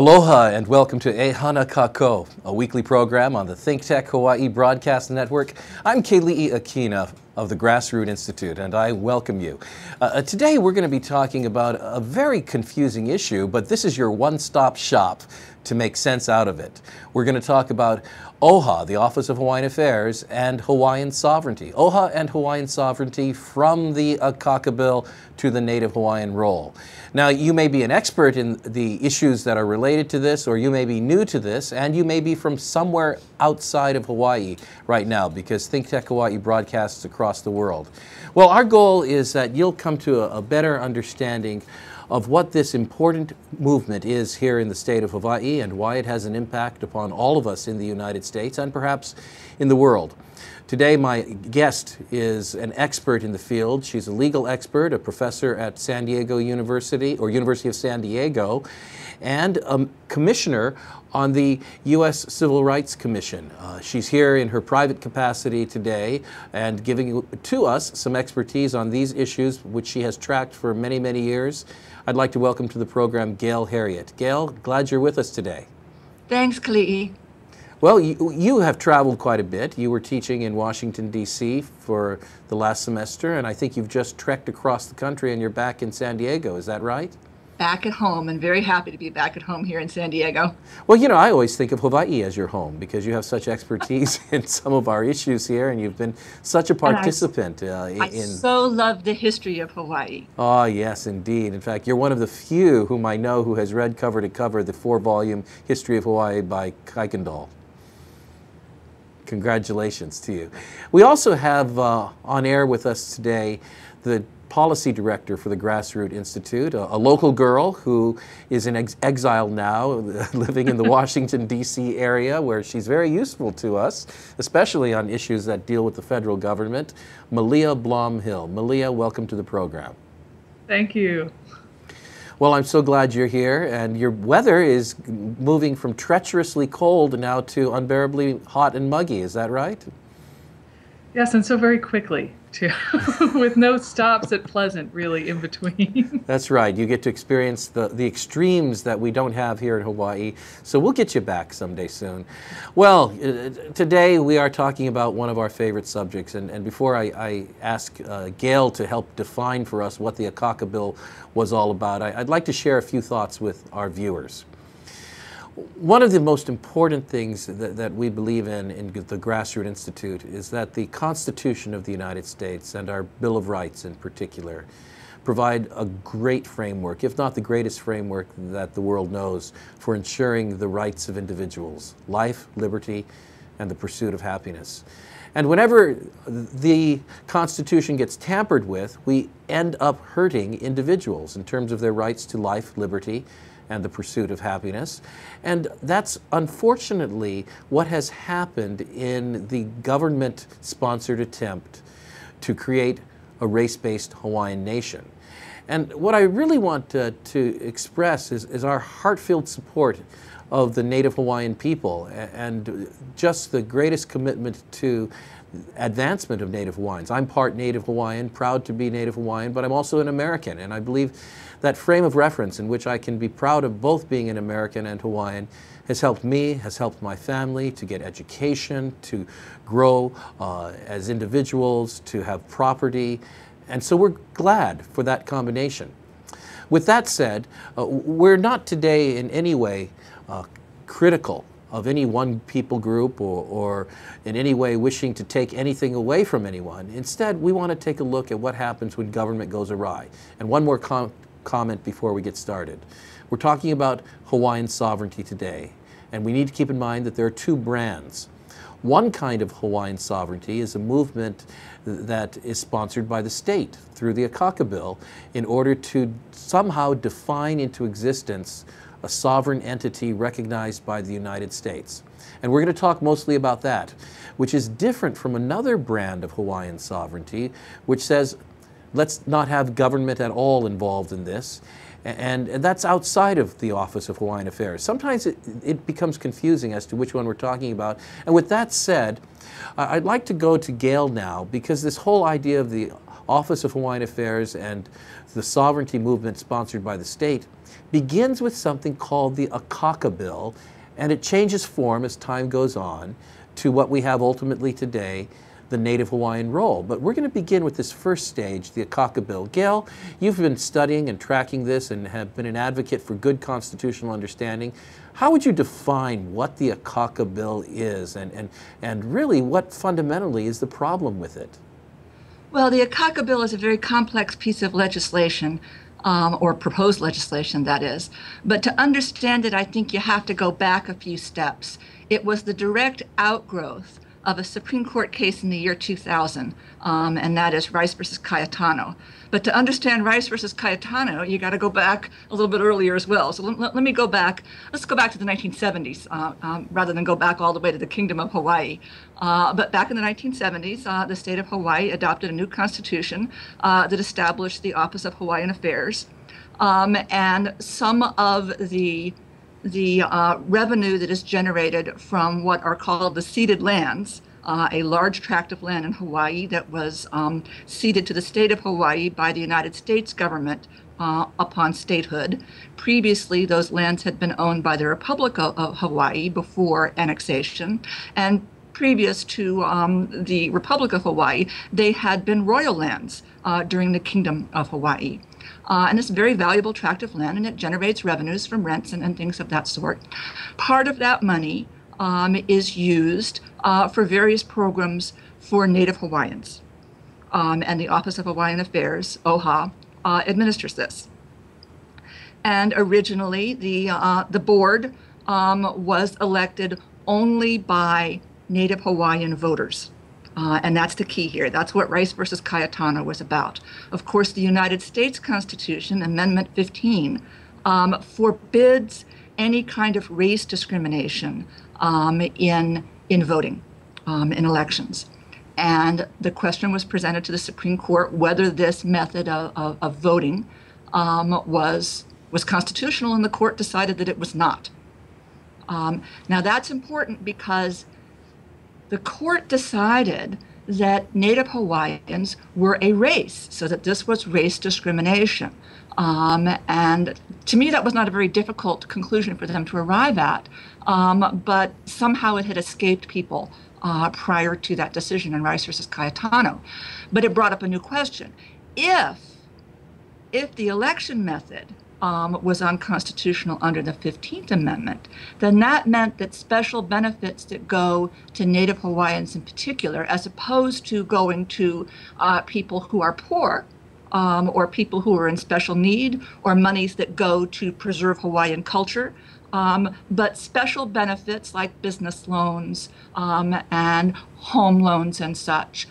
Aloha and welcome to Ehana Kako, a weekly program on the ThinkTech Hawaii Broadcast Network. I'm Keli'i Akina of the Grassroots Institute, and I welcome you. Today we're going to be talking about a very confusing issue, but this is your one-stop shop to make sense out of it. We're going to talk about OHA, the Office of Hawaiian Affairs, and Hawaiian sovereignty. OHA and Hawaiian sovereignty from the Akaka bill to the Native Hawaiian role. Now, you may be an expert in the issues that are related to this, or you may be new to this, and you may be from somewhere outside of Hawaii right now, because ThinkTech Hawaii broadcasts across the world. Well, our goal is that you'll come to a better understanding of what this important movement is here in the state of Hawaii and why it has an impact upon all of us in the United States and perhaps in the world. Today my guest is an expert in the field. She's a legal expert, a professor at San Diego University, or University of San Diego, and a commissioner on the U.S. Civil Rights Commission. She's here in her private capacity today and giving to us some expertise on these issues, which she has tracked for many, many years. I'd like to welcome to the program Gail Heriot. Gail, glad you're with us today. Thanks, Keli'i. Well, you have traveled quite a bit. You were teaching in Washington, D.C. for the last semester, and I think you've just trekked across the country and you're back in San Diego. Is that right? Back at home, and very happy to be back at home here in San Diego. Well, you know, I always think of Hawaii as your home because you have such expertise in some of our issues here, and you've been such a participant I so love the history of Hawaii. Oh, yes, indeed. In fact, you're one of the few whom I know who has read cover to cover the 4-volume History of Hawaii by Kuykendall. Congratulations to you. We also have on air with us today the policy director for the Grassroots Institute, a local girl who is in exile now, living in the Washington, D.C. area, where she's very useful to us, especially on issues that deal with the federal government. Malia Blom Hill. Malia, welcome to the program. Thank you. Well, I'm so glad you're here, and your weather is moving from treacherously cold now to unbearably hot and muggy. Is that right? Yes, and so very quickly, too, with no stops at Pleasant, really, in between. That's right. You get to experience the extremes that we don't have here in Hawaii, so we'll get you back someday soon. Well, today we are talking about one of our favorite subjects, and before I ask Gail to help define for us what the Akaka bill was all about, I'd like to share a few thoughts with our viewers. One of the most important things that we believe in the Grassroots Institute is that the Constitution of the United States and our Bill of Rights in particular provide a great framework, if not the greatest framework that the world knows, for ensuring the rights of individuals, life, liberty, and the pursuit of happiness. And whenever the Constitution gets tampered with, we end up hurting individuals in terms of their rights to life, liberty, and the pursuit of happiness. And that's unfortunately what has happened in the government-sponsored attempt to create a race-based Hawaiian nation. And what I really want to express is our heart-filled support of the Native Hawaiian people and just the greatest commitment to advancement of Native Hawaiians. I'm part Native Hawaiian, proud to be Native Hawaiian, but I'm also an American, and I believe that frame of reference in which I can be proud of both being an American and Hawaiian has helped me, has helped my family to get education, to grow as individuals, to have property, and so we're glad for that combination. With that said, we're not today in any way critical of any one people group or in any way wishing to take anything away from anyone. Instead, we want to take a look at what happens when government goes awry. And one more comment before we get started. We're talking about Hawaiian sovereignty today, and we need to keep in mind that there are two brands. One kind of Hawaiian sovereignty is a movement that is sponsored by the state through the Akaka bill in order to somehow define into existence a sovereign entity recognized by the United States. And we're going to talk mostly about that, which is different from another brand of Hawaiian sovereignty, which says, let's not have government at all involved in this. And that's outside of the Office of Hawaiian Affairs. Sometimes it becomes confusing as to which one we're talking about. And with that said, I'd like to go to Gail now, because this whole idea of the Office of Hawaiian Affairs and the sovereignty movement sponsored by the state begins with something called the Akaka Bill, and it changes form as time goes on to what we have ultimately today, the Native Hawaiian role. But we're going to begin with this first stage, the Akaka Bill. Gail, you've been studying and tracking this and have been an advocate for good constitutional understanding. How would you define what the Akaka Bill is and really what fundamentally is the problem with it? Well, the Akaka Bill is a very complex piece of legislation, or proposed legislation, that is. But to understand it, I think you have to go back a few steps. It was the direct outgrowth of a Supreme Court case in the year 2000, and that is Rice versus Cayetano. But to understand Rice versus Cayetano, you got to go back a little bit earlier as well. So let me go back. Let's go back to the 1970s rather than go back all the way to the Kingdom of Hawaii. But back in the 1970s, the state of Hawaii adopted a new constitution that established the Office of Hawaiian Affairs, and some of the revenue that is generated from what are called the ceded lands, a large tract of land in Hawaii that was ceded to the state of Hawaii by the United States government upon statehood. Previously, those lands had been owned by the Republic of Hawaii before annexation, and previous to the Republic of Hawaii, they had been royal lands during the Kingdom of Hawaii. And it's a very valuable tract of land, and it generates revenues from rents and things of that sort. Part of that money is used for various programs for Native Hawaiians. And the Office of Hawaiian Affairs, OHA, administers this. And originally, the board was elected only by Native Hawaiian voters. And that's the key here. That's what Rice versus Cayetano was about. Of course, the United States Constitution, Amendment 15, forbids any kind of race discrimination in voting, in elections. And the question was presented to the Supreme Court whether this method of voting was constitutional, and the court decided that it was not. Now, that's important because the court decided that Native Hawaiians were a race, so that this was race discrimination. And to me, that was not a very difficult conclusion for them to arrive at, but somehow it had escaped people prior to that decision in Rice versus Cayetano. But it brought up a new question. If the election method was unconstitutional under the 15th Amendment, then that meant that special benefits that go to Native Hawaiians in particular, as opposed to going to people who are poor or people who are in special need, or monies that go to preserve Hawaiian culture, but special benefits like business loans and home loans and such,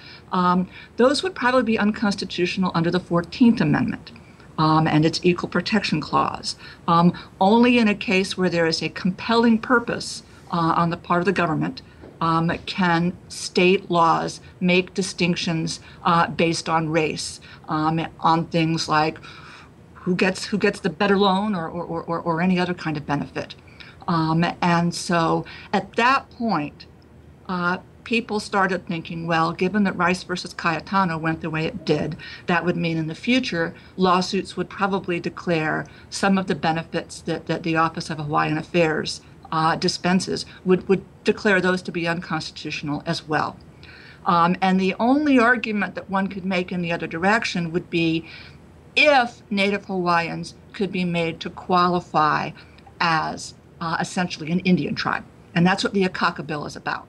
those would probably be unconstitutional under the 14th Amendment. And its equal protection clause. Only in a case where there is a compelling purpose on the part of the government can state laws make distinctions based on race, on things like who gets the better loan or any other kind of benefit. And so at that point, people started thinking, well, given that Rice versus Cayetano went the way it did, that would mean in the future lawsuits would probably declare some of the benefits that the Office of Hawaiian Affairs dispenses, would declare those to be unconstitutional as well. And the only argument that one could make in the other direction would be if Native Hawaiians could be made to qualify as essentially an Indian tribe. And that's what the Akaka Bill is about.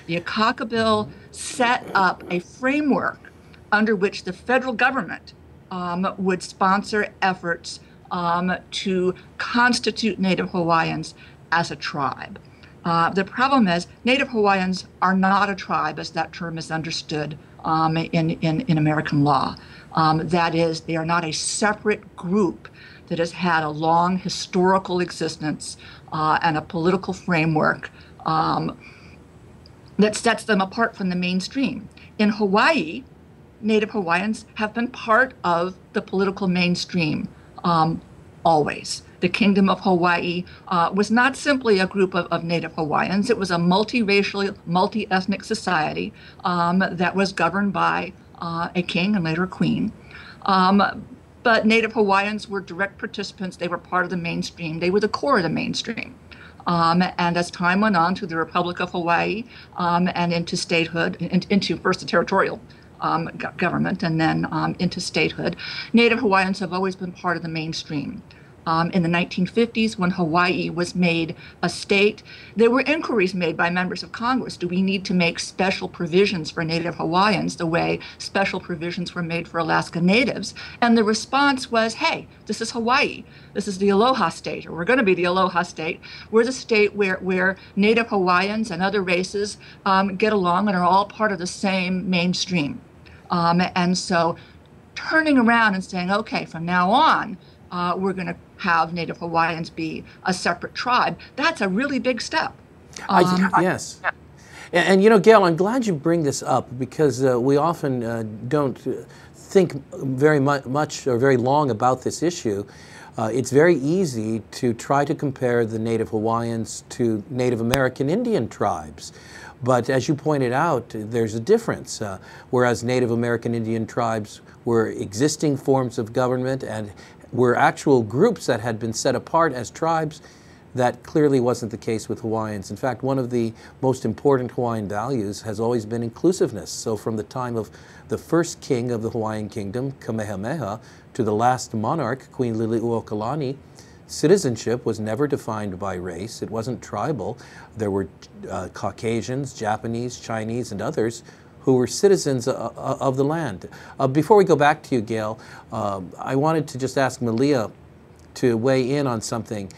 The Akaka Bill set up a framework under which the federal government would sponsor efforts to constitute Native Hawaiians as a tribe. The problem is Native Hawaiians are not a tribe as that term is understood in American law. That is, they are not a separate group that has had a long historical existence and a political framework that sets them apart from the mainstream. In Hawaii, Native Hawaiians have been part of the political mainstream always. The Kingdom of Hawaii was not simply a group of Native Hawaiians. It was a multiracial, multi-ethnic society that was governed by a king and later a queen. But Native Hawaiians were direct participants. They were part of the mainstream. They were the core of the mainstream. And as time went on through the Republic of Hawaii and into statehood, into first the territorial government and then into statehood, Native Hawaiians have always been part of the mainstream. In the 1950s, when Hawaii was made a state, there were inquiries made by members of Congress. Do we need to make special provisions for Native Hawaiians the way special provisions were made for Alaska Natives? And the response was, hey, this is Hawaii. This is the Aloha State, or we're going to be the Aloha State. We're the state where Native Hawaiians and other races get along and are all part of the same mainstream. And so turning around and saying, okay, from now on, we're going to have Native Hawaiians be a separate tribe. That's a really big step. Yes. And you know, Gail, I'm glad you bring this up because we often don't think very much or very long about this issue. It's very easy to try to compare the Native Hawaiians to Native American Indian tribes. But as you pointed out, there's a difference. Whereas Native American Indian tribes were existing forms of government and were actual groups that had been set apart as tribes, that clearly wasn't the case with Hawaiians. In fact, one of the most important Hawaiian values has always been inclusiveness. So from the time of the first king of the Hawaiian kingdom, Kamehameha, to the last monarch, Queen Liliuokalani, citizenship was never defined by race. It wasn't tribal. There were Caucasians, Japanese, Chinese, and others who were citizens of the land. Before we go back to you, Gail, I wanted to just ask Malia to weigh in on something.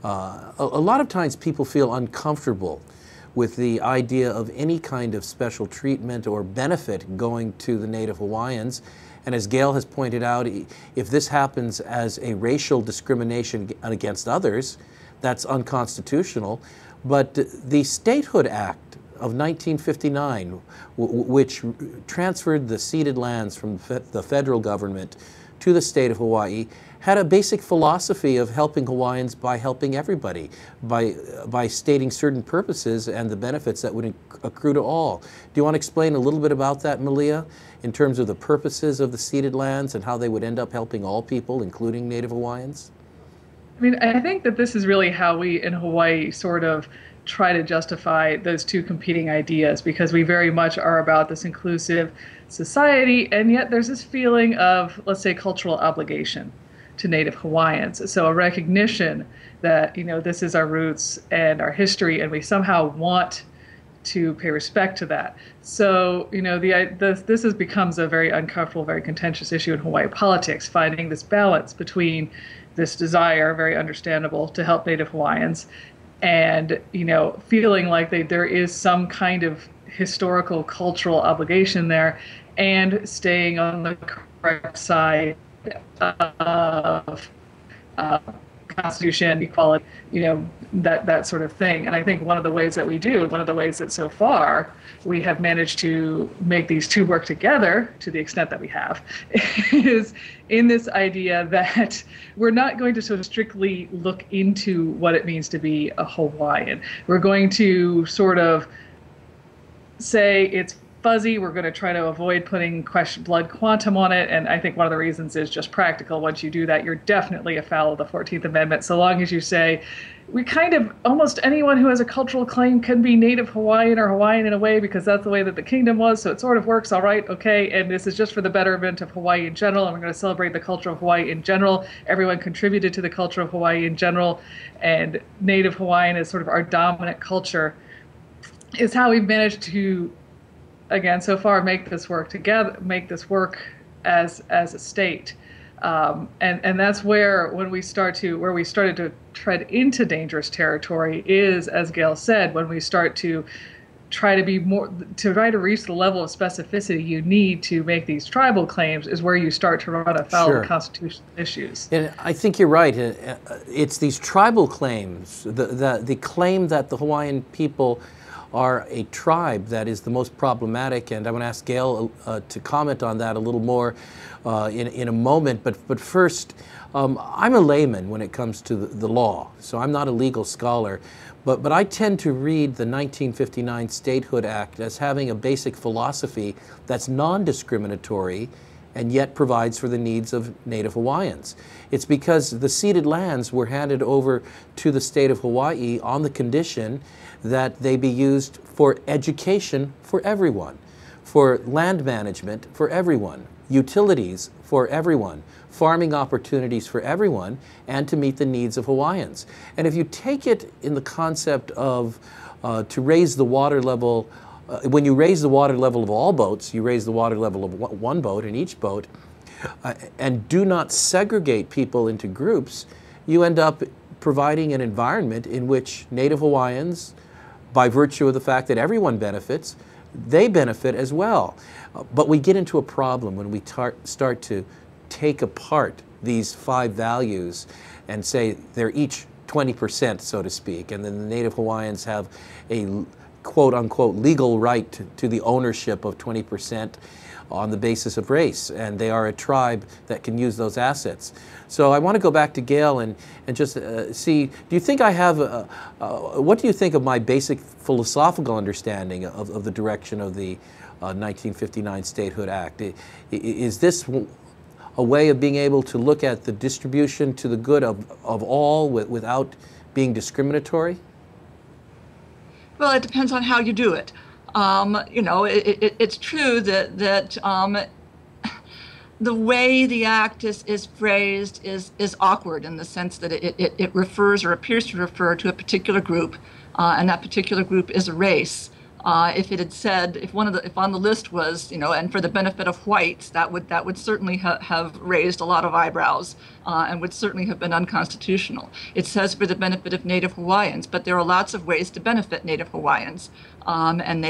A lot of times people feel uncomfortable with the idea of any kind of special treatment or benefit going to the Native Hawaiians. And as Gail has pointed out, if this happens as a racial discrimination against others, that's unconstitutional. But the Statehood Act of 1959, which transferred the ceded lands from the federal government to the state of Hawaii, had a basic philosophy of helping Hawaiians by helping everybody, by stating certain purposes and the benefits that would accrue to all. Do you want to explain a little bit about that, Malia, in terms of the purposes of the ceded lands and how they would end up helping all people, including Native Hawaiians? I mean, I think that this is really how we in Hawaii sort of try to justify those two competing ideas, because we very much are about this inclusive society, and yet there's this feeling of, let's say, cultural obligation to Native Hawaiians. So a recognition that, you know, this is our roots and our history, and we somehow want to pay respect to that. So, you know, this becomes a very uncomfortable, very contentious issue in Hawaii politics, finding this balance between this desire, very understandable, to help Native Hawaiians, and, you know, feeling like there is some kind of historical, cultural obligation there, and staying on the correct side of Constitution, equality, you know, that sort of thing. And I think one of the ways that we do, one of the ways that so far we have managed to make these two work together to the extent that we have, is in this idea that we're not going to sort of strictly look into what it means to be a Hawaiian. We're going to sort of say it's fuzzy. We're going to try to avoid putting blood quantum on it. And I think one of the reasons is just practical. Once you do that, you're definitely afoul of the 14th Amendment, so long as you say, we kind of, almost anyone who has a cultural claim can be Native Hawaiian or Hawaiian in a way, because that's the way that the kingdom was, so it sort of works, all right, okay, and this is just for the betterment of Hawaii in general, and we're going to celebrate the culture of Hawaii in general. Everyone contributed to the culture of Hawaii in general, and Native Hawaiian is sort of our dominant culture, is how we've managed to, again, so far, make this work together, make this work as a state. And that's where we started to tread into dangerous territory is, as Gail said, when we start to try to reach the level of specificity you need to make these tribal claims, is where you start to run afoul of constitutional issues. And I think you're right. It's these tribal claims, the claim that the Hawaiian people are a tribe that is the most problematic, and I want to ask Gail to comment on that a little more in a moment. But first, I'm a layman when it comes to the law, so I'm not a legal scholar, but I tend to read the 1959 Statehood Act as having a basic philosophy that's non-discriminatory and yet provides for the needs of Native Hawaiians. It's because the ceded lands were handed over to the state of Hawaii on the condition that they be used for education for everyone, for land management for everyone, utilities for everyone, farming opportunities for everyone, and to meet the needs of Hawaiians. And if you take it in the concept of to raise the water level, when you raise the water level of all boats, you raise the water level of one boat in each boat, and do not segregate people into groups, you end up providing an environment in which Native Hawaiians, by virtue of the fact that everyone benefits, they benefit as well. But we get into a problem when we start to take apart these 5 values and say they're each 20%, so to speak, and then the Native Hawaiians have a quote-unquote legal right to the ownership of 20% on the basis of race, and they are a tribe that can use those assets. So I want to go back to Gail and just see, do you think I have, what do you think of my basic philosophical understanding of the direction of the 1959 Statehood Act? Is this a way of being able to look at the distribution to the good of all without being discriminatory? Well, it depends on how you do it. You know, it's true that the way the act is phrased is awkward in the sense that it refers or appears to refer to a particular group, and that particular group is a race. If it had said, if on the list was, you know, and for the benefit of whites, that would certainly have raised a lot of eyebrows, and would certainly have been unconstitutional. It says for the benefit of Native Hawaiians, but there are lots of ways to benefit Native Hawaiians, and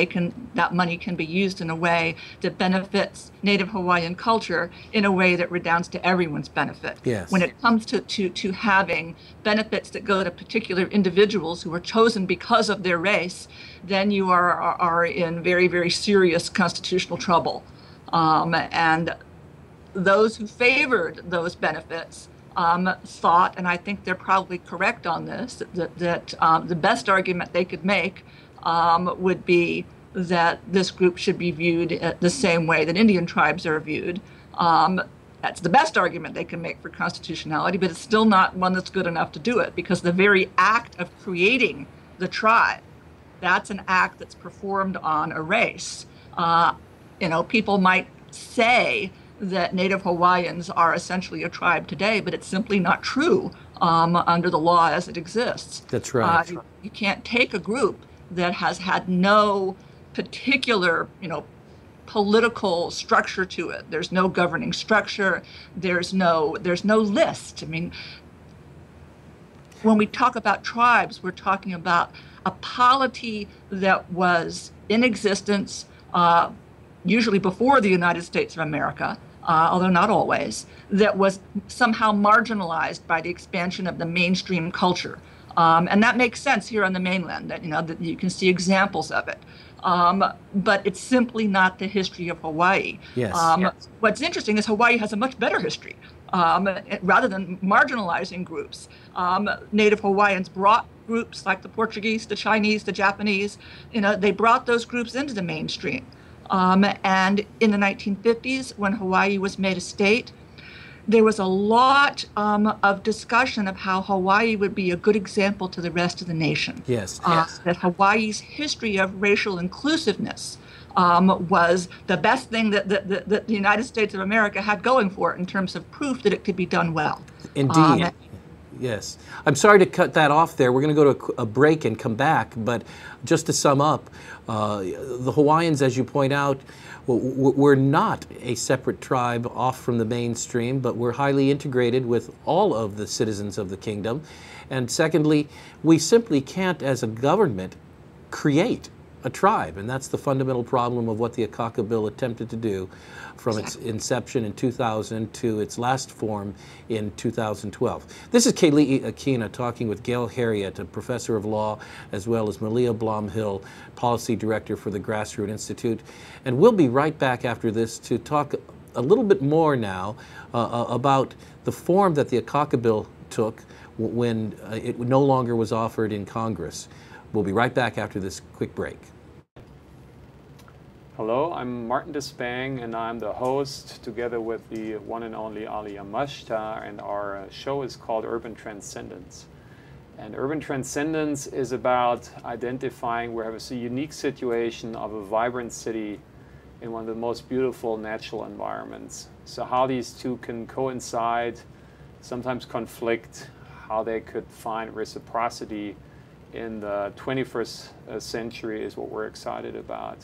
that money can be used in a way that benefits Native Hawaiian culture in a way that redounds to everyone's benefit. Yes. When it comes to having benefits that go to particular individuals who are chosen because of their race, then you are in very, very serious constitutional trouble. And those who favored those benefits thought, and I think they're probably correct on this, that the best argument they could make would be that this group should be viewed the same way that Indian tribes are viewed. That's the best argument they can make for constitutionality, but it's still not one that's good enough to do it, because the very act of creating the tribe, that's an act that's performed on a race. You know, people might say that Native Hawaiians are essentially a tribe today, but it's simply not true under the law as it exists. That's right. You can't take a group that has had no particular, you know, political structure to it. There's no governing structure. There's no list. I mean, when we talk about tribes, we're talking about a polity that was in existence usually before the United States of America, although not always, that was somehow marginalized by the expansion of the mainstream culture. And that makes sense here on the mainland, that, you know, that you can see examples of it. But it's simply not the history of Hawaii. Yes. What's interesting is Hawaii has a much better history. Rather than marginalizing groups, Native Hawaiians brought groups like the Portuguese, the Chinese, the Japanese, you know, they brought those groups into the mainstream. And in the 1950s, when Hawaii was made a state, there was a lot of discussion of how Hawaii would be a good example to the rest of the nation. Yes. That Hawaii's history of racial inclusiveness was the best thing that the United States of America had going for it in terms of proof that it could be done well. Indeed. Yes. I'm sorry to cut that off there. We're going to go to a break and come back, but just to sum up, the Hawaiians, as you point out, we're not a separate tribe off from the mainstream, but we're highly integrated with all of the citizens of the kingdom. And secondly, we simply can't, as a government, create a tribe, and that's the fundamental problem of what the Akaka bill attempted to do from its inception in 2000 to its last form in 2012. This is Keli'i Akina talking with Gail Heriot, a professor of law, as well as Malia Blom, policy director for the Grassroots Institute. And we'll be right back after this to talk a little bit more now about the form that the Akaka bill took when it no longer was offered in Congress. We'll be right back after this quick break. Hello, I'm Martin Despang, and I'm the host together with the one and only Ali Amashta, and our show is called Urban Transcendence. And Urban Transcendence is about identifying where we have a unique situation of a vibrant city in one of the most beautiful natural environments. So how these two can coincide, sometimes conflict, how they could find reciprocity in the 21st century is what we're excited about.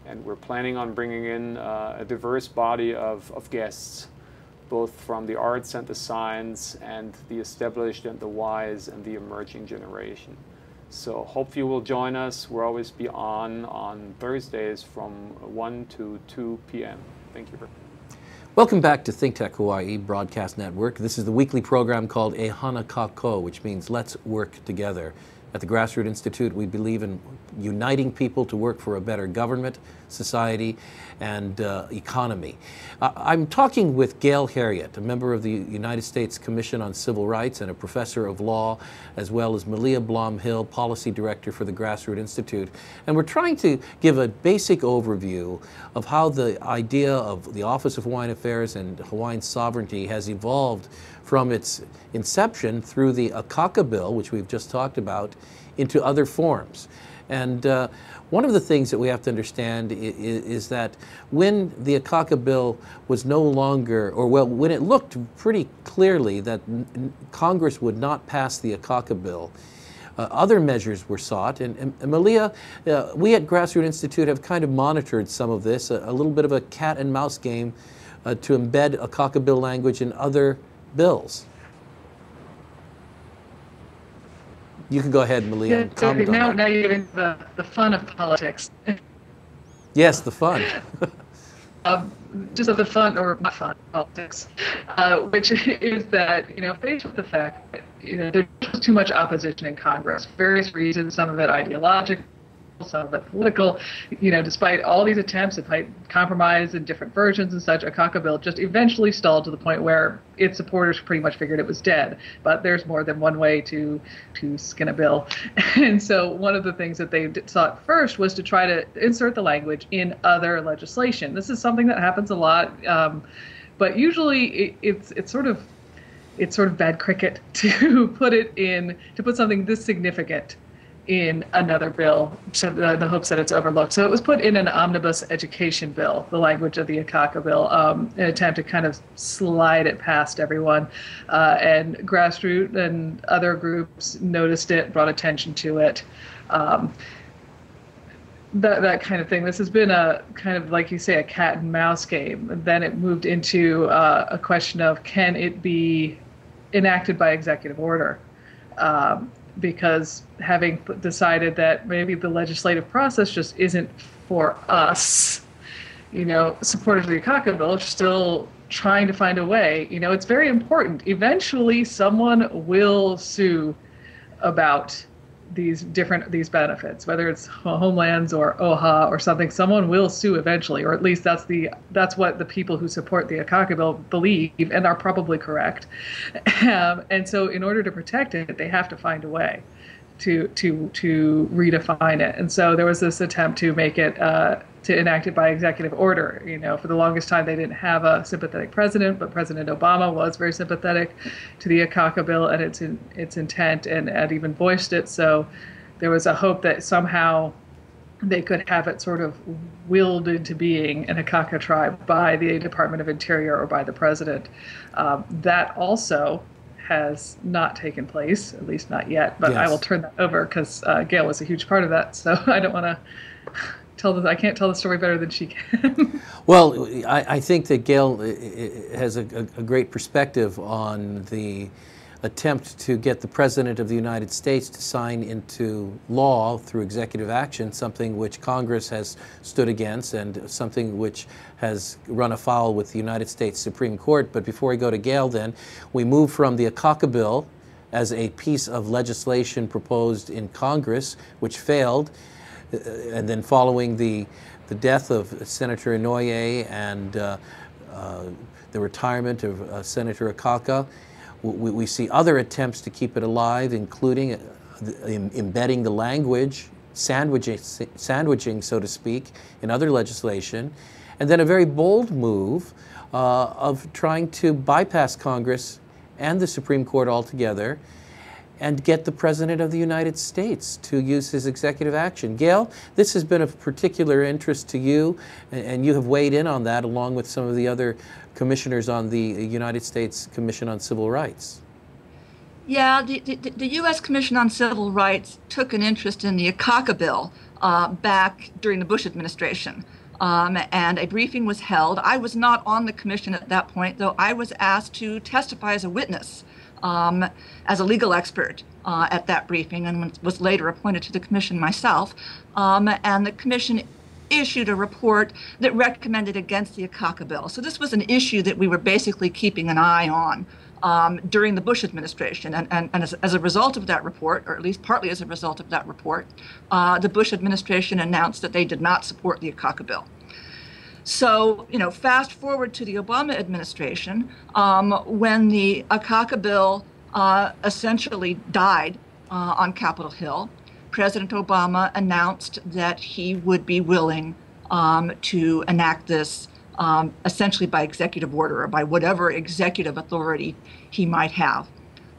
And we're planning on bringing in a diverse body of guests, both from the arts and the science and the established and the wise and the emerging generation. So hope you will join us. We'll always be on Thursdays from 1 to 2 p.m. Thank you. Welcome back to ThinkTech Hawaii Broadcast Network. This is the weekly program called E Hana Kako, which means let's work together. At the Grassroots Institute, we believe in uniting people to work for a better government, society, and economy. I'm talking with Gail Heriot, a member of the United States Commission on Civil Rights and a professor of law, as well as Malia Blom, policy director for the Grassroots Institute. And we're trying to give a basic overview of how the idea of the Office of Hawaiian Affairs and Hawaiian sovereignty has evolved from its inception through the Akaka bill, which we've just talked about, into other forms. And one of the things that we have to understand is that when the Akaka bill was no longer, or well, when it looked pretty clearly that Congress would not pass the Akaka bill, other measures were sought. And Malia, we at Grassroots Institute have kind of monitored some of this, a little bit of a cat and mouse game to embed Akaka bill language in other bills. You can go ahead, Malia, and comment on that. Now you're in the fun of politics. Yes, the fun. Just of the fun, or not fun, politics, which is that, faced with the fact that, there's just too much opposition in Congress, for various reasons, some of it ideological, some of it political, despite all these attempts to fight compromise in different versions and such, Akaka bill just eventually stalled to the point where its supporters pretty much figured it was dead. But there's more than one way to skin a bill. And so one of the things that they sought first was to try to insert the language in other legislation. This is something that happens a lot, but usually it's sort of bad cricket to put something this significant in another bill, so the hopes that it's overlooked. So it was put in an omnibus education bill, the language of the Akaka bill, an attempt to kind of slide it past everyone. And Grassroots and other groups noticed it, brought attention to it. That kind of thing. This has been a kind of, like you say, a cat and mouse game. And then it moved into a question of, can it be enacted by executive order? Because having decided that maybe the legislative process just isn't for us, supporters of the Akaka bill are still trying to find a way. It's very important. Eventually, someone will sue about these benefits, whether it's Homelands or OHA or something. Someone will sue eventually, or at least that's what the people who support the Akaka bill believe and are probably correct. And so in order to protect it, they have to find a way to redefine it. And so there was this attempt to make it to enact it by executive order. For the longest time they didn't have a sympathetic president, but President Obama was very sympathetic to the Akaka bill and its intent, and had even voiced it. So there was a hope that somehow they could have it sort of willed into being an Akaka tribe by the Department of Interior or by the president. That also has not taken place, at least not yet. But yes. I will turn that over because Gail was a huge part of that. So I don't want to I can't tell the story better than she can. Well, I think that Gail has a great perspective on the attempt to get the President of the United States to sign into law through executive action something which Congress has stood against and something which has run afoul with the United States Supreme Court. But before we go to Gail then, we move from the Akaka bill as a piece of legislation proposed in Congress, which failed, and then following the death of Senator Inouye and the retirement of Senator Akaka, we see other attempts to keep it alive, including embedding the language, sandwiching, so to speak, in other legislation, and then a very bold move of trying to bypass Congress and the Supreme Court altogether and get the President of the United States to use his executive action. Gail, this has been of particular interest to you, and you have weighed in on that along with some of the other commissioners on the United States Commission on Civil Rights. Yeah, the U.S. Commission on Civil Rights took an interest in the Akaka bill back during the Bush administration. And a briefing was held. I was not on the commission at that point, though I was asked to testify as a witness, as a legal expert at that briefing, and was later appointed to the commission myself. And the commission issued a report that recommended against the Akaka bill. So this was an issue that we were basically keeping an eye on during the Bush administration. And as a result of that report, or at least partly as a result of that report, the Bush administration announced that they did not support the Akaka bill. So, fast forward to the Obama administration, when the Akaka bill essentially died on Capitol Hill, President Obama announced that he would be willing to enact this essentially by executive order or by whatever executive authority he might have.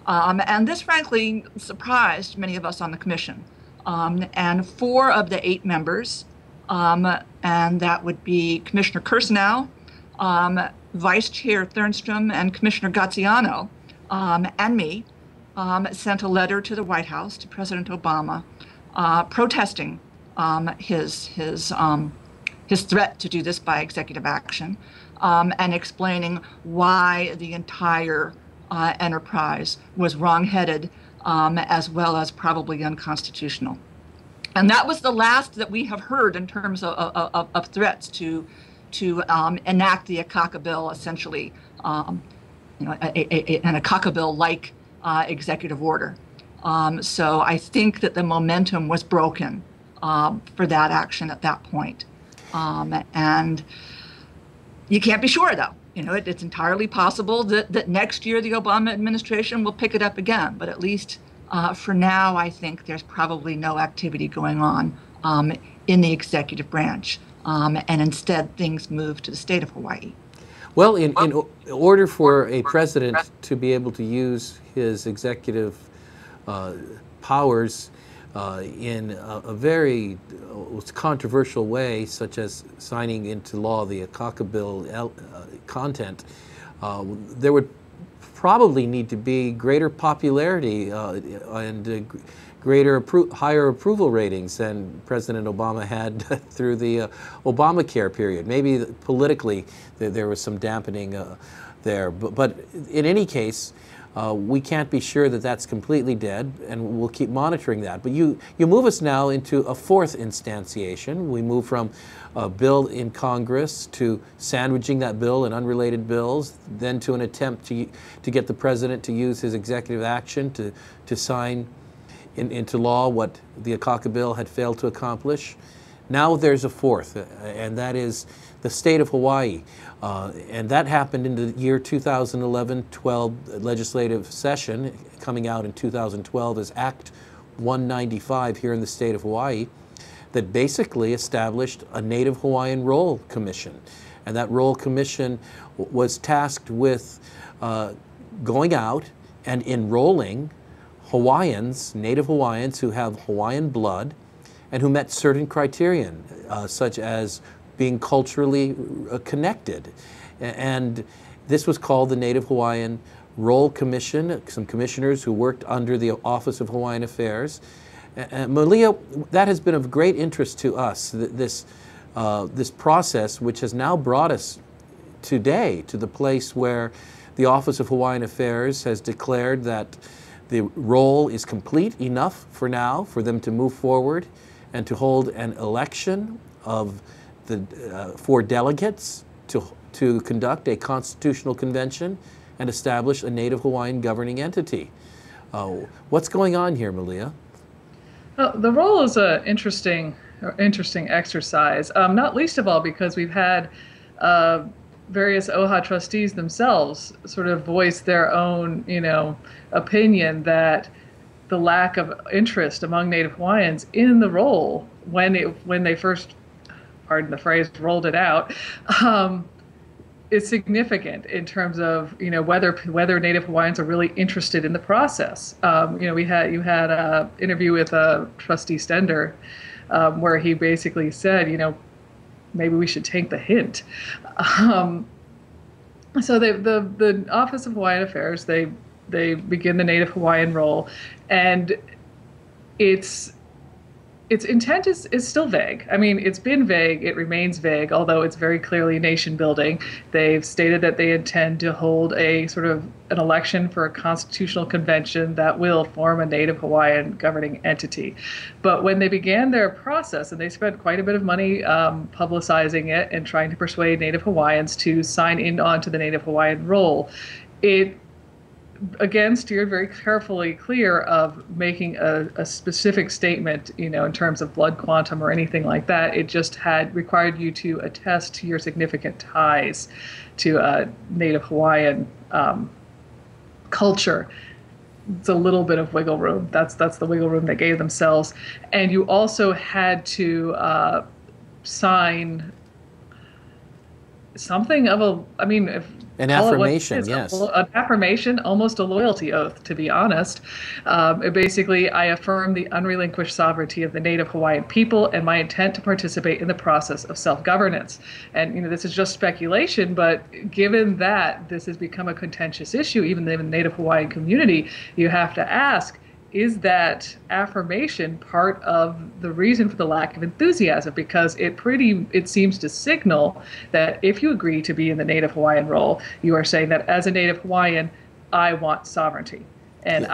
And this, frankly, surprised many of us on the commission. And 4 of the 8 members, and that would be Commissioner Kirsanow, Vice Chair Thernstrom, and Commissioner Gaziano, and me, sent a letter to the White House, to President Obama, protesting his threat to do this by executive action, and explaining why the entire enterprise was wrongheaded, as well as probably unconstitutional. And that was the last that we have heard in terms of threats to enact the Akaka bill, essentially, an Akaka bill-like executive order. So I think that the momentum was broken for that action at that point. And you can't be sure, though. It's entirely possible that next year the Obama administration will pick it up again. But at least for now, I think there's probably no activity going on in the executive branch. And instead, things move to the state of Hawaii. Well, in order for a president to be able to use his executive powers in a very controversial way, such as signing into law the Akaka bill content, there would probably need to be greater popularity and higher approval ratings than President Obama had through the Obamacare period. Maybe politically there was some dampening there, but in any case, we can't be sure that that's completely dead, and we'll keep monitoring that. But you move us now into a 4th instantiation. We move from a bill in Congress to sandwiching that bill in unrelated bills, then to an attempt to get the president to use his executive action to sign into law what the Akaka bill had failed to accomplish. Now there's a 4th, and that is the state of Hawaii. And that happened in the year 2011-12 legislative session, coming out in 2012 as Act 195 here in the state of Hawaii, that basically established a Native Hawaiian Roll Commission. And that Roll Commission was tasked with going out and enrolling Hawaiians, Native Hawaiians who have Hawaiian blood and who met certain criterion, such as being culturally connected. And this was called the Native Hawaiian Roll Commission, some commissioners who worked under the Office of Hawaiian Affairs. And Malia, that has been of great interest to us, this process which has now brought us today to the place where the Office of Hawaiian Affairs has declared that the role is complete enough for now for them to move forward and to hold an election of the for delegates to conduct a constitutional convention and establish a Native Hawaiian governing entity. What's going on here, Malia? Well, the role is an interesting exercise, not least of all because we've had various OHA trustees themselves sort of voice their own, opinion that the lack of interest among Native Hawaiians in the role when they first, pardon the phrase, rolled it out, is significant in terms of whether Native Hawaiians are really interested in the process. You had an interview with Trustee Stender where he basically said, maybe we should take the hint. So the Office of Hawaiian Affairs, they begin the Native Hawaiian role, and its intent is still vague. I mean, it's been vague, it remains vague, although it's very clearly nation building. They've stated that they intend to hold a sort of an election for a constitutional convention that will form a Native Hawaiian governing entity. But when they began their process, and they spent quite a bit of money publicizing it and trying to persuade Native Hawaiians to sign in onto the Native Hawaiian role, it again steered very carefully clear of making a specific statement, in terms of blood quantum or anything like that. It just had required you to attest to your significant ties to Native Hawaiian culture. It's a little bit of wiggle room. That's the wiggle room they gave themselves. And you also had to sign something of an affirmation, yes. An affirmation, almost a loyalty oath, to be honest. Basically, I affirm the unrelinquished sovereignty of the Native Hawaiian people and my intent to participate in the process of self-governance. And, this is just speculation, but given that this has become a contentious issue, even in the Native Hawaiian community, you have to ask, is that affirmation part of the reason for the lack of enthusiasm? Because it seems to signal that if you agree to be in the Native Hawaiian role, you are saying that as a Native Hawaiian, I want sovereignty, and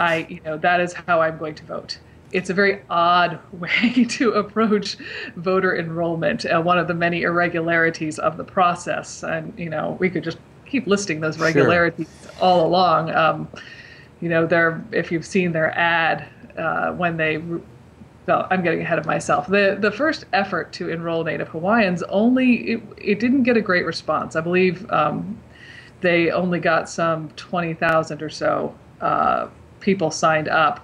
yes, that is how I'm going to vote. It's a very odd way to approach voter enrollment, one of the many irregularities of the process. And we could just keep listing those regularities all along. If you've seen their ad when they, well, I'm getting ahead of myself. The first effort to enroll Native Hawaiians it didn't get a great response. I believe they only got some 20,000 or so people signed up,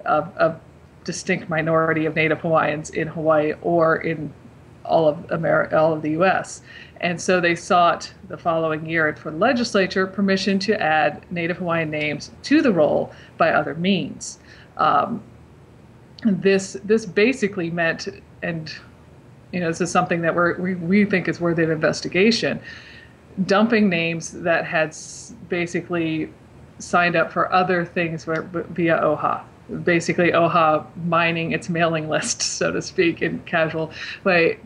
a distinct minority of Native Hawaiians in Hawaii or in all of the U.S. And so they sought the following year for the legislature permission to add Native Hawaiian names to the roll by other means. This basically meant, and this is something that we think is worthy of investigation, dumping names that had basically signed up for other things via OHA. Basically, OHA mining its mailing list, so to speak, in casual way,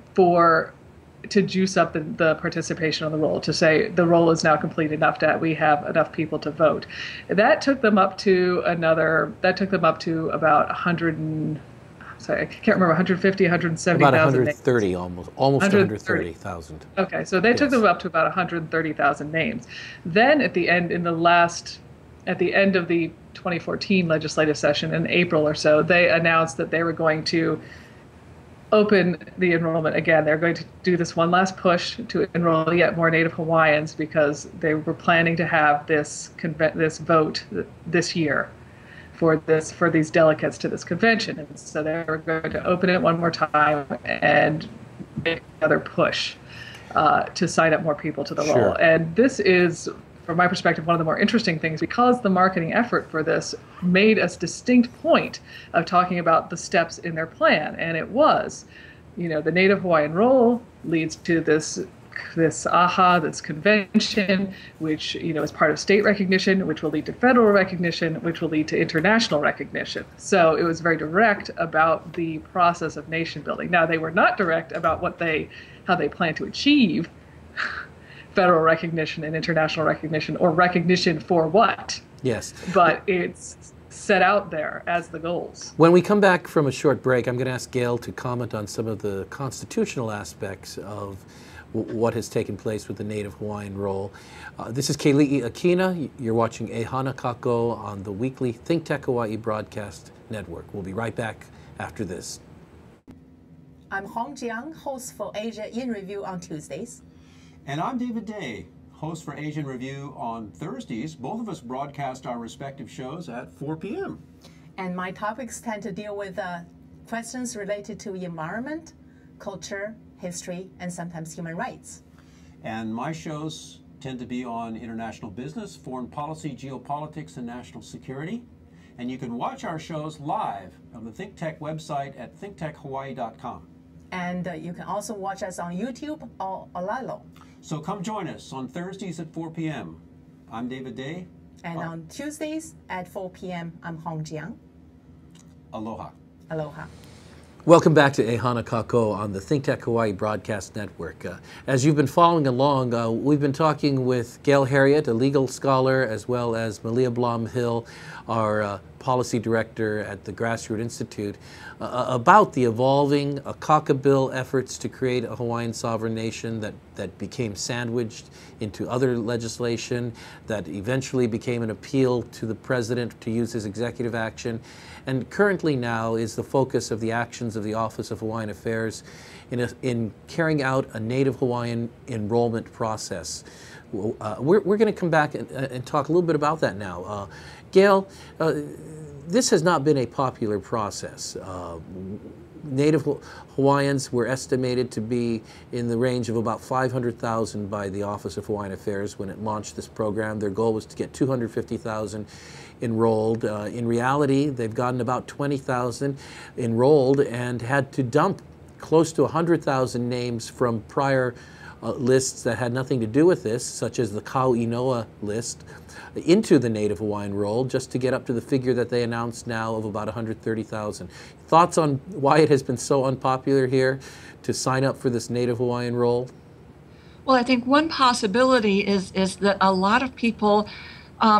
to juice up the participation on the roll, to say the roll is now complete enough that we have enough people to vote. That took them up to about 150, 170,000. About 130, almost 130,000. Okay, so they took them up to about 130,000 names. Then at the end of the 2014 legislative session in April or so, they announced that they were going to open the enrollment again. They're going to do this one last push to enroll yet more Native Hawaiians because they were planning to have this vote this year for these delegates to this convention. And so they were going to open it one more time and make another push to sign up more people to the role. And this is, from my perspective, one of the more interesting things, because the marketing effort for this made a distinct point of talking about the steps in their plan. And it was, the Native Hawaiian role leads to this AHA, this convention, which, is part of state recognition, which will lead to federal recognition, which will lead to international recognition. So it was very direct about the process of nation building. Now, they were not direct about how they plan to achieve federal recognition and international recognition, or recognition for what. Yes. But it's set out there as the goals. When we come back from a short break, I'm going to ask Gail to comment on some of the constitutional aspects of what has taken place with the Native Hawaiian role. This is Keli'i Akina. You're watching Ehana Kako on the weekly ThinkTech Hawaii broadcast network. We'll be right back after this. I'm Hong Jiang, host for Asia in Review on Tuesdays. And I'm David Day, host for Asian Review on Thursdays. Both of us broadcast our respective shows at 4 p.m. And my topics tend to deal with questions related to environment, culture, history, and sometimes human rights. And my shows tend to be on international business, foreign policy, geopolitics, and national security. And you can watch our shows live on the ThinkTech website at thinktechhawaii.com. And you can also watch us on YouTube or Olalo. So come join us on Thursdays at 4 p.m. I'm David Day. And on Tuesdays at 4 p.m., I'm Hong Jiang. Aloha. Aloha. Welcome back to Ehana Kako on the ThinkTech Hawaii Broadcast Network. As you've been following along, we've been talking with Gail Heriot, a legal scholar, as well as Malia Blom Hill, our policy director at the Grassroots Institute, about the evolving Akaka bill efforts to create a Hawaiian sovereign nation that became sandwiched into other legislation, that eventually became an appeal to the president to use his executive action, and currently now is the focus of the actions of the Office of Hawaiian Affairs in carrying out a Native Hawaiian enrollment process. We're going to come back and talk a little bit about that now. Gail, this has not been a popular process. Native Hawaiians were estimated to be in the range of about 500,000 by the Office of Hawaiian Affairs when it launched this program. Their goal was to get 250,000 enrolled. In reality, they've gotten about 20,000 enrolled and had to dump close to 100,000 names from prior lists that had nothing to do with this, such as the Kau Inoa list, into the Native Hawaiian roll just to get up to the figure that they announced now of about 130,000. Thoughts on why it has been so unpopular here to sign up for this Native Hawaiian roll? Well, I think one possibility is that a lot of people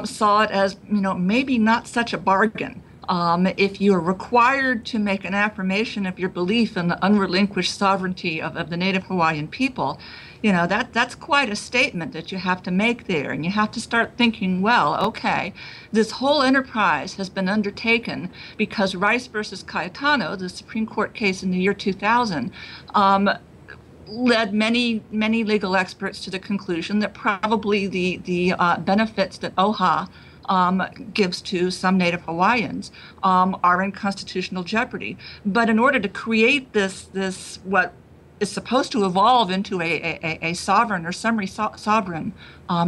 saw it as, maybe not such a bargain. If you are required to make an affirmation of your belief in the unrelinquished sovereignty of the Native Hawaiian people, that's quite a statement that you have to make there. And you have to start thinking, well, okay, this whole enterprise has been undertaken because Rice versus Cayetano, the Supreme Court case in the year 2000, led many legal experts to the conclusion that probably the benefits that OHA gives to some Native Hawaiians are in constitutional jeopardy. But in order to create this what is supposed to evolve into a sovereign or semi-sovereign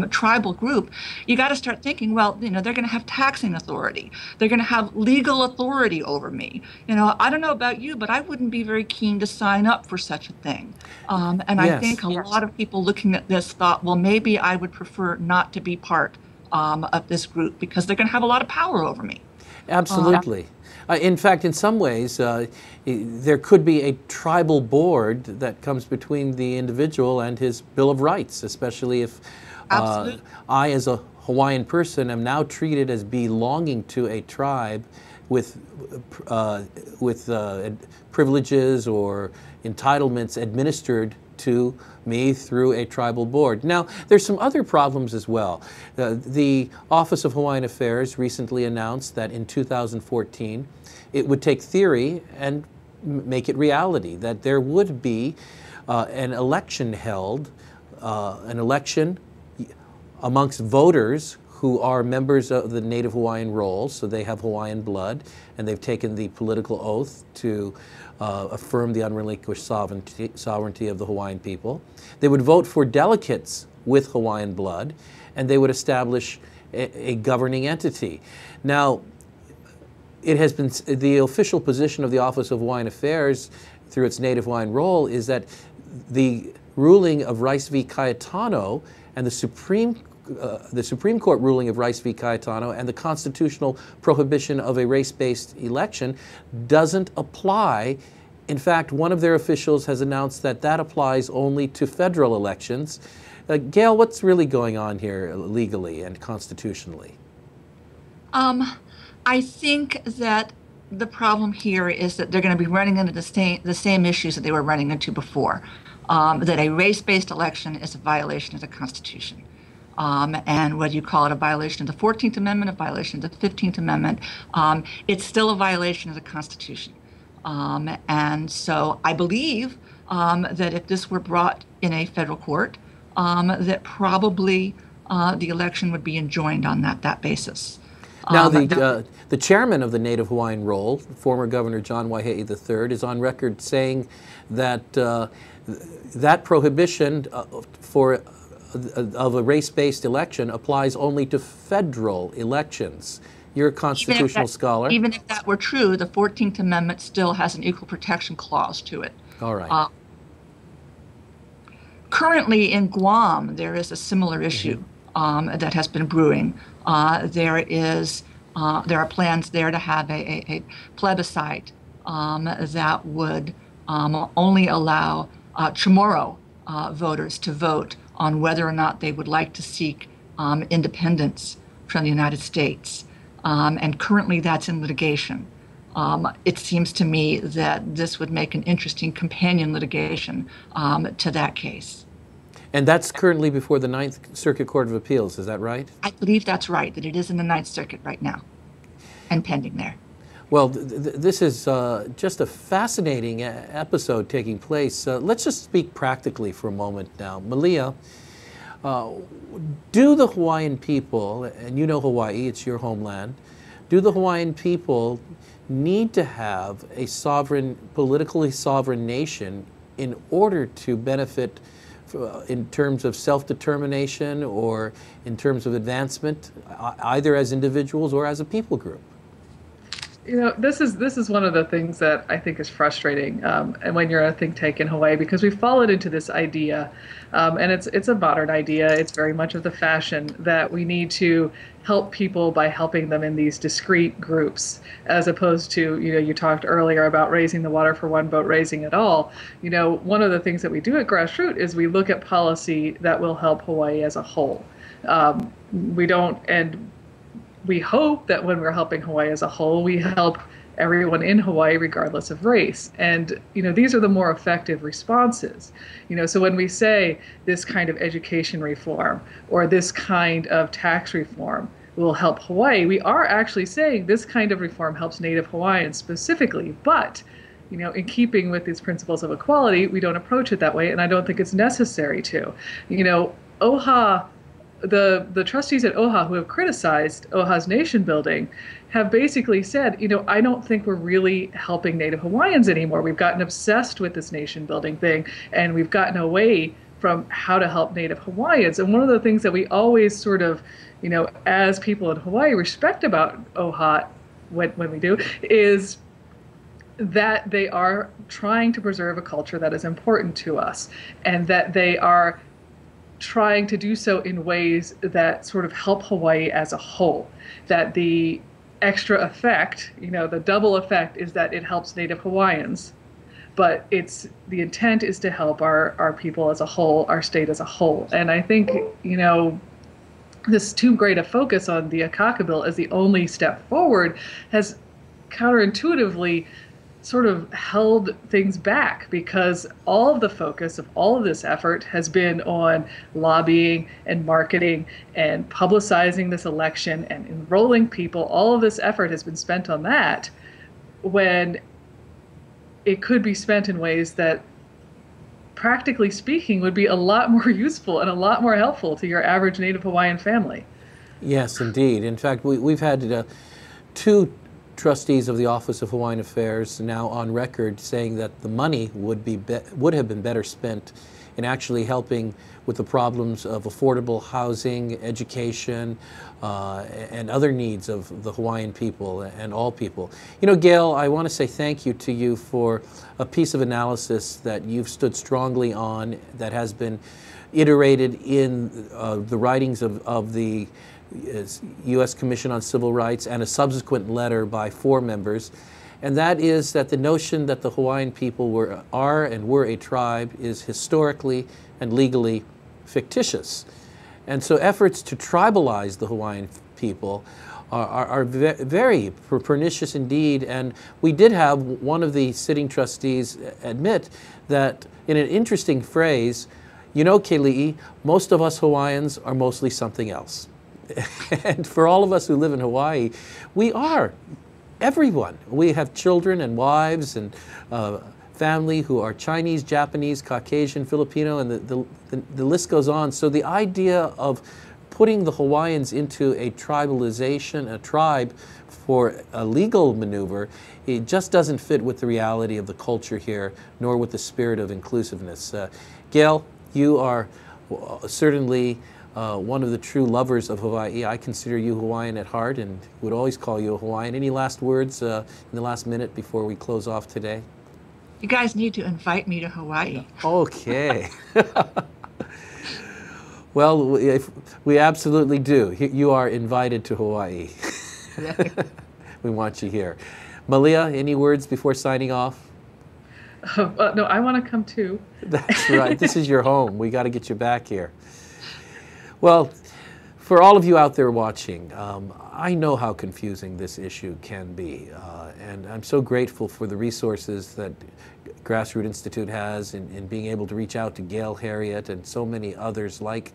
tribal group, you got to start thinking, well, they're going to have taxing authority. They're going to have legal authority over me. I don't know about you, but I wouldn't be very keen to sign up for such a thing. And yes. I think a lot of people looking at this thought, well, maybe I would prefer not to be part of this group because they're going to have a lot of power over me. Absolutely. In fact, in some ways, there could be a tribal board that comes between the individual and his Bill of Rights, especially if I, as a Hawaiian person, am now treated as belonging to a tribe with privileges or entitlements administered to me through a tribal board. Now, there's some other problems as well. The Office of Hawaiian Affairs recently announced that in 2014, it would take theory and make it reality, that there would be an election held, an election amongst voters who are members of the Native Hawaiian roll, so they have Hawaiian blood, and they've taken the political oath to affirm the unrelinquished sovereignty of the Hawaiian people. They would vote for delegates with Hawaiian blood, and they would establish a governing entity. Now, it has been the official position of the Office of Hawaiian Affairs through its Native Hawaiian roll is that the ruling of Rice v. Cayetano and the Supreme Court ruling of Rice v. Cayetano and the constitutional prohibition of a race-based election doesn't apply. In fact, one of their officials has announced that that applies only to federal elections. Gail, what's really going on here legally and constitutionally? I think that the problem here is that they're going to be running into the same issues that they were running into before. That a race-based election is a violation of the Constitution. And whether you call it a violation of the 14th Amendment, a violation of the 15th Amendment, it's still a violation of the Constitution. And so I believe that if this were brought in a federal court, that probably the election would be enjoined on that basis. Now, the chairman of the Native Hawaiian Roll, former Governor John Waihee III, is on record saying that that prohibition of a race-based election applies only to federal elections. You're a constitutional scholar. Even if that were true, the 14th Amendment still has an equal protection clause to it. All right. Currently in Guam, there is a similar issue that has been brewing. There are plans there to have a plebiscite that would only allow Chamorro voters to vote on whether or not they would like to seek independence from the United States. And currently that's in litigation. It seems to me that this would make an interesting companion litigation to that case. And that's currently before the Ninth Circuit Court of Appeals, is that right? I believe that's right, that it is in the Ninth Circuit right now and pending there. Well, this is just a fascinating episode taking place. Let's just speak practically for a moment now. Malia, do the Hawaiian people, and you know Hawaii, it's your homeland, do the Hawaiian people need to have a sovereign, politically sovereign nation in order to benefit in terms of self-determination or in terms of advancement, either as individuals or as a people group? You know, this is one of the things that I think is frustrating, and when you're a think tank in Hawaii, because we've fallen into this idea, and it's a modern idea. It's very much of the fashion that we need to help people by helping them in these discrete groups, as opposed to, you know, you talked earlier about raising the water for one boat, raising it all. You know, one of the things that we do at Grassroots is we look at policy that will help Hawaii as a whole. We hope that when we're helping Hawaii as a whole, we help everyone in Hawaii regardless of race. And, you know, these are the more effective responses. You know, so when we say this kind of education reform or this kind of tax reform will help Hawaii, we are actually saying this kind of reform helps Native Hawaiians specifically. But, you know, in keeping with these principles of equality, we don't approach it that way, and I don't think it's necessary to. You know, OHA, the trustees at OHA who have criticized OHA's nation building have basically said, you know, I don't think we're really helping Native Hawaiians anymore. We've gotten obsessed with this nation building thing, and we've gotten away from how to help Native Hawaiians. And one of the things that we always sort of, you know, as people in Hawaii respect about OHA when we do, is that they are trying to preserve a culture that is important to us, and that they are trying to do so in ways that sort of help Hawaii as a whole. That the extra effect, you know, the double effect is that it helps Native Hawaiians, but the intent is to help our people as a whole, our state as a whole. And I think, you know, this too great a focus on the Akaka bill as the only step forward has counterintuitively sort of held things back, because all of the focus of all of this effort has been on lobbying and marketing and publicizing this election and enrolling people. All of this effort has been spent on that, when it could be spent in ways that, practically speaking, would be a lot more useful and a lot more helpful to your average Native Hawaiian family. Yes, indeed. In fact, we've had two trustees of the Office of Hawaiian Affairs now on record saying that the money would have been better spent in actually helping with the problems of affordable housing, education, and other needs of the Hawaiian people and all people. You know, Gail, I want to say thank you to you for a piece of analysis that you've stood strongly on, that has been iterated in the writings of the U.S. Commission on Civil Rights and a subsequent letter by 4 members, and that is that the notion that the Hawaiian people were a tribe is historically and legally fictitious. And so efforts to tribalize the Hawaiian people are very pernicious indeed. And we did have one of the sitting trustees admit that, in an interesting phrase, you know, Keli'i, most of us Hawaiians are mostly something else. And for all of us who live in Hawaii, we are everyone. We have children and wives and family who are Chinese, Japanese, Caucasian, Filipino, and the list goes on. So the idea of putting the Hawaiians into a tribalization, a tribe, for a legal maneuver, it just doesn't fit with the reality of the culture here, nor with the spirit of inclusiveness. Gail, you are certainly one of the true lovers of Hawaii. I consider you Hawaiian at heart and would always call you a Hawaiian. Any last words in the last minute before we close off today? You guys need to invite me to Hawaii. Okay. Well, we absolutely do. You are invited to Hawaii. We want you here. Malia, any words before signing off? No, I want to come too. That's right. This is your home. We got to get you back here. Well, for all of you out there watching, I know how confusing this issue can be, and I'm so grateful for the resources that Grassroots Institute has in being able to reach out to Gail Heriot and so many others like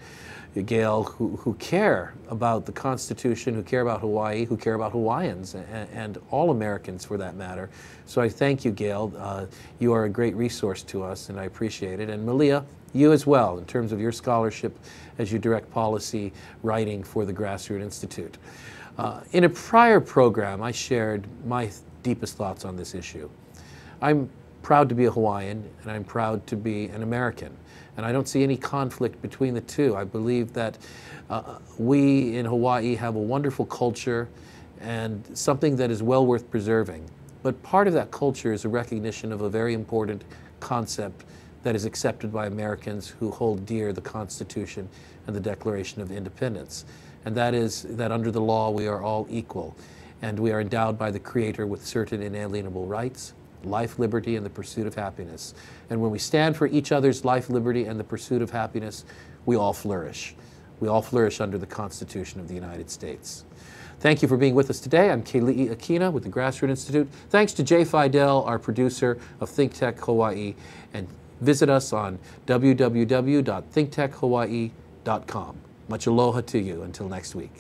Gail who care about the Constitution, who care about Hawaii, who care about Hawaiians and all Americans for that matter. So I thank you, Gail. You are a great resource to us, and I appreciate it. And Malia, you as well, in terms of your scholarship as you direct policy writing for the Grassroots Institute. In a prior program, I shared my deepest thoughts on this issue. I'm proud to be a Hawaiian, and I'm proud to be an American. And I don't see any conflict between the two. I believe that we in Hawaii have a wonderful culture and something that is well worth preserving. But part of that culture is a recognition of a very important concept that is accepted by Americans who hold dear the Constitution and the Declaration of Independence. And that is that under the law we are all equal, and we are endowed by the Creator with certain inalienable rights, life, liberty, and the pursuit of happiness. And when we stand for each other's life, liberty, and the pursuit of happiness, we all flourish. We all flourish under the Constitution of the United States. Thank you for being with us today. I'm Keli'i Akina with the Grassroots Institute. Thanks to Jay Fidel, our producer of ThinkTech Hawaii, and visit us on www.thinktechhawaii.com. Much aloha to you until next week.